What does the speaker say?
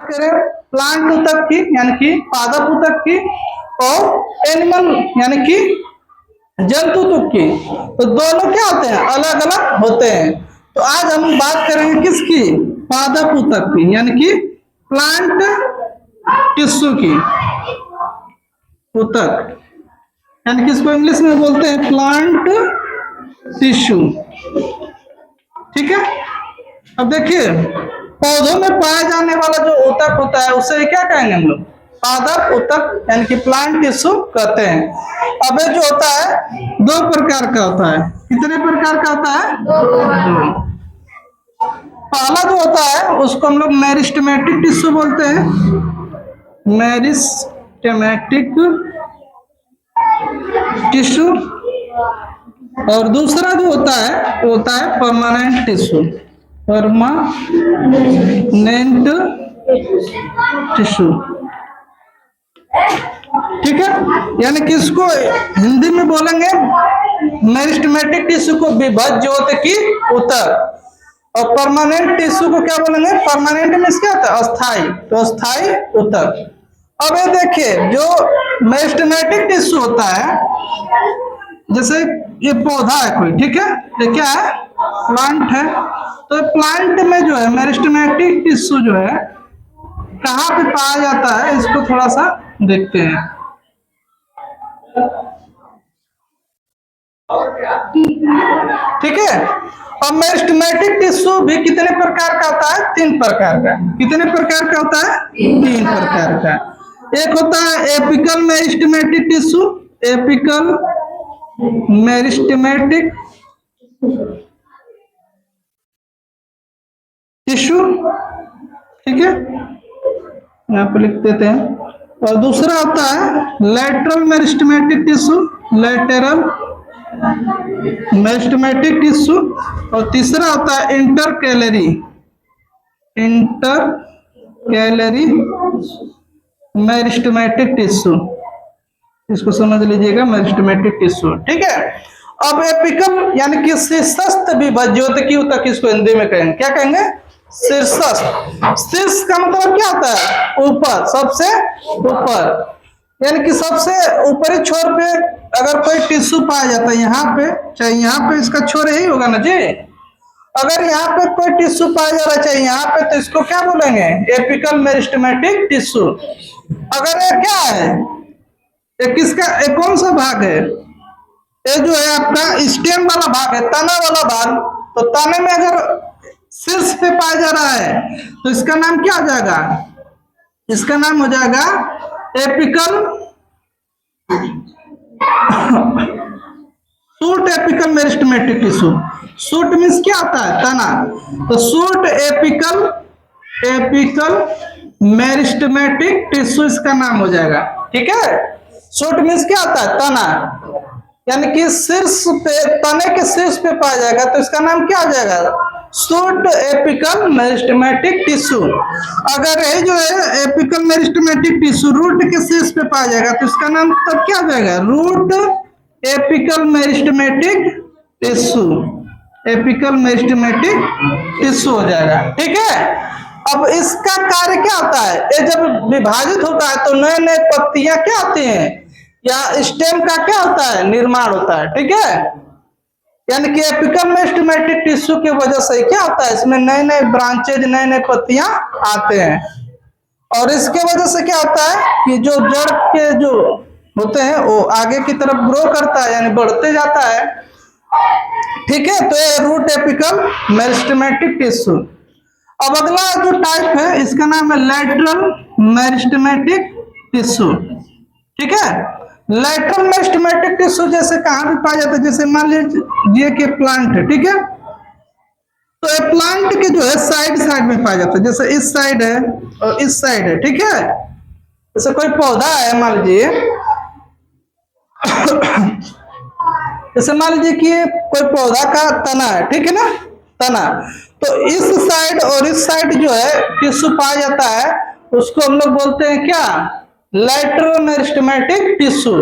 करें प्लांट ऊतक की यानी कि पादप ऊतक की और एनिमल यानी कि जंतु ऊतक की, तो दोनों क्या होते हैं, अलग अलग होते हैं। तो आज हम बात करेंगे किसकी, पादप ऊतक की यानी कि प्लांट टिश्यू की ऊतक, यानी कि इसको इंग्लिश में बोलते हैं प्लांट टिश्यू। ठीक है, अब देखिए पौधों में पाया जाने वाला जो ऊतक होता है उसे क्या कहेंगे हम लोग, पादप ऊतक यानी कि प्लांट टिश्यू कहते हैं। अब ये जो होता है दो प्रकार का होता है, कितने प्रकार का होता है, दो। पहला जो होता है उसको हम लोग मेरिस्टेमेटिक टिश्यू बोलते हैं, मेरिस्टेमेटिक टिश्यू, और दूसरा जो होता है वो होता है परमानेंट टिश्यू, परमानेंट टिश्यू। ठीक है, यानी कि इसको हिंदी में बोलेंगे मेरिस्टेमेटिक टिश्यू को विभज्योत की ऊतक, और परमानेंट टिश्यू को क्या बोलेंगे, परमानेंट मींस क्या होता है, अस्थाई, तो अस्थाई ऊतक। अब ये देखिए जो मेरिस्टेमेटिक टिश्यू होता है, जैसे ये पौधा है कोई, ठीक है, ये क्या है, प्लांट है, तो प्लांट में जो है मेरिस्टेमेटिक टिश्यू जो है कहाँ पे पाया जाता है, इसको थोड़ा सा देखते हैं। ठीक है, अब मेरिस्टेमेटिक टिश्यू भी कितने प्रकार का होता है, तीन प्रकार का। कितने प्रकार का होता है, तीन प्रकार का। एक होता है apical meristematic tissue, apical meristematic tissue, ठीक है, यहाँ पे लिख देते हैं। और दूसरा होता है lateral meristematic tissue, lateral meristematic tissue, और तीसरा होता है इंटरकैलरी, इंटरकैलरी मेरिस्टेमेटिक टिश्यू, इसको समझ लीजिएगा, मेरिस्टेमेटिक टिश्यू। ठीक है, अब एपिकल यानी कि शीर्षस्थ विभज्योत ऊतक, इसको हिंदी में कहेंगे, क्या कहेंगे, शीर्षस्थ। शीर्ष का मतलब क्या होता है, ऊपर, सबसे ऊपर, यानी कि सबसे ऊपरी छोर पे अगर कोई टिश्यू पाया जाता है, यहाँ पे, चाहे यहाँ पे इसका छोर यही होगा ना जी, अगर यहाँ पे कोई टिश्यू पाया जा रहा है यहाँ पे, तो इसको क्या बोलेंगे, एपिकल मेरिस्टेमेटिक टिश्यू। अगर ये क्या है, ये किसका, ये कौन सा भाग है, ये जो है आपका स्टेम वाला भाग है, तना वाला भाग, तो तने में अगर शीर्ष पे पाया जा रहा है तो इसका नाम क्या हो जाएगा, इसका नाम हो जाएगा apical shoot apical meristematic tissue. Shoot means क्या होता है, तना, तो shoot apical, apical meristematic tissue इसका नाम हो जाएगा। ठीक है, शूट मींस क्या होता है, तना, यानी कि शीर्ष पे, तने के शीर्ष पे पाया जाएगा, तो इसका नाम क्या हो जाएगा, शूट एपिकल मेरिस्टेमेटिक टिश्यू। अगर ये जो है एपिकल मेरिस्टेमेटिक टिश्यू रूट के शीर्ष पे पाया जाएगा, तो इसका नाम तब क्या हो जाएगा, root apical meristematic tissue, apical meristematic tissue हो जाएगा। ठीक है, अब इसका कार्य क्या होता है, ये जब विभाजित होता है तो नए नए पत्तियां क्या होती हैं, या स्टेम का क्या होता है, निर्माण होता है। ठीक है, यानी कि एपिकल मेरिस्टेमेटिक टिश्यू की वजह से क्या होता है, इसमें नए नए ब्रांचेज, नए नए पत्तियां आते हैं, और इसके वजह से क्या होता है कि जो जड़ के जो होते हैं वो आगे की तरफ ग्रो करता है, यानी बढ़ते जाता है। ठीक है, तो ये रूट एपिकल मेरिस्टेमेटिक टिश्यू। अब अगला जो टाइप है इसका नाम है लैटरल मेरिस्टेमेटिक टिश्यू। ठीक है, लैटरल मेरिस्टेमेटिक टिश्यू जैसे कहाँ भी पाया जाता है, जैसे मान लीजिए कि प्लांट है, ठीक है, तो ये प्लांट के जो है साइड साइड में पाया जाता है, जैसे इस साइड है और इस साइड है। ठीक है, जैसे कोई पौधा है, मान लीजिए जैसे मान लीजिए कि कोई पौधा का तना है, ठीक है ना, तना, तो इस साइड और इस साइड जो है टिश्यू पाया जाता है, उसको हम लोग बोलते हैं क्या, लैटरल मेरिस्टेमेटिक टिश्यू।